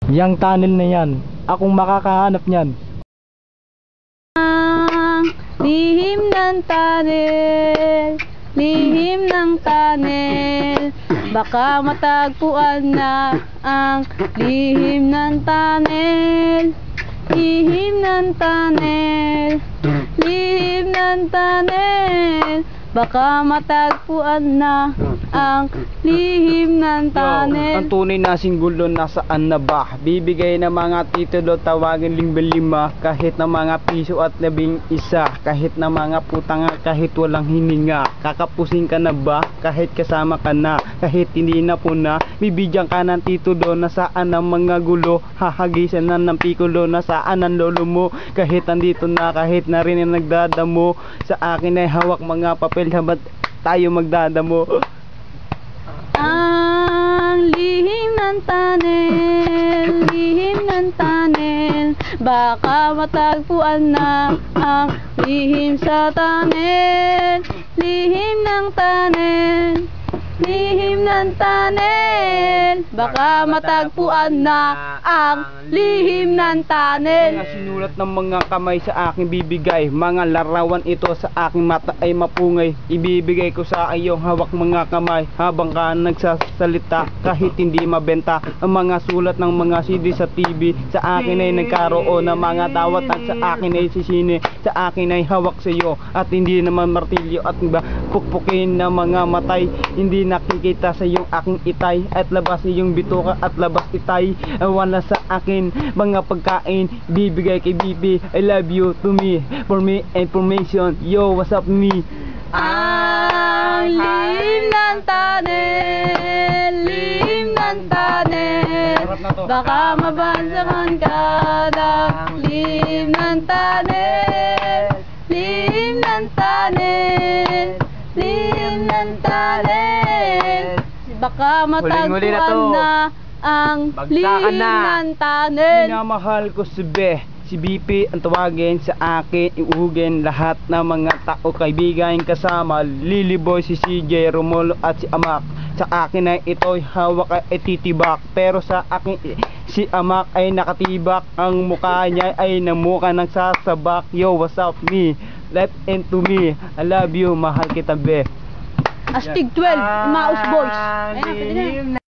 Yang tunnel na yan, akong makakahanap niyan. Lihim ng tunnel, lihim ng tunnel, baka matagpuan na ang lihim ng tunnel. Lihim ng tunnel, lihim ng tunnel, baka matagpuan na ang lihim ng tunnel. Ang tunay na singgulo nasaan na ba? Bibigay ng mga titulo, tawagin 5 kahit na mga piso at 11, kahit na mga putanga, kahit walang hininga. Kakapusin ka na ba? Kahit kasama ka na, kahit hindi na po na. Bibigyan ka ng titulo, nasaan ang mga gulo? Hahagisan na ng pikulo, nasaan ang lolo mo? Kahit andito na, kahit na rin ang nagdadamo, sa akin ay hawak mga papel, habat tayo magdadamo. Ang lihim ng tunnel, lihim ng tunnel, baka matagpuan na ang lihim sa tunnel. Lihim ng tunnel, lihim ng tunnel, baka matagpuan na ang lihim ng tunnel. Mga sinulat ng mga kamay sa aking bibigay, mga larawan ito sa aking mata ay mapungay. Ibibigay ko sa iyong hawak mga kamay habang ka nagsasalita, kahit hindi mabenta ang mga sulat ng mga CD sa TV. Sa akin ay nagkaroon ng mga dawat at sa akin ay sisine. Sa akin ay hawak sa iyo at hindi naman martilyo at pukpukin na mga matay. Hindi nakikita sa iyong aking itay at labas iyong bituka at labas itay. Wala sa akin mga pagkain, bibigay kay Bibi. I love you to me, for me information. Yo, what's up me? Ang lihim ng tunnel, lihim ng tunnel, baka mabansakan ka ng lihim ng tunnel. Lihim ng tunnel, lihim ng tunnel, baka matagpuan na ang lihim ng tunnel. Minamahal ko si BP ang tawagin sa akin, iugin lahat ng mga tao, kaibigan kasama Lilyboy, si CJ, Romulo at si Amak. Sa akin ay ito'y hawak ay titibak, pero sa akin si Amak ay nakatibak. Ang mukha niya ay namukha nagsasabak. Yo, what's up me? Left into me. I love you, mahal kita be. Astig 12, Maus Boys. Ayan, pwede na.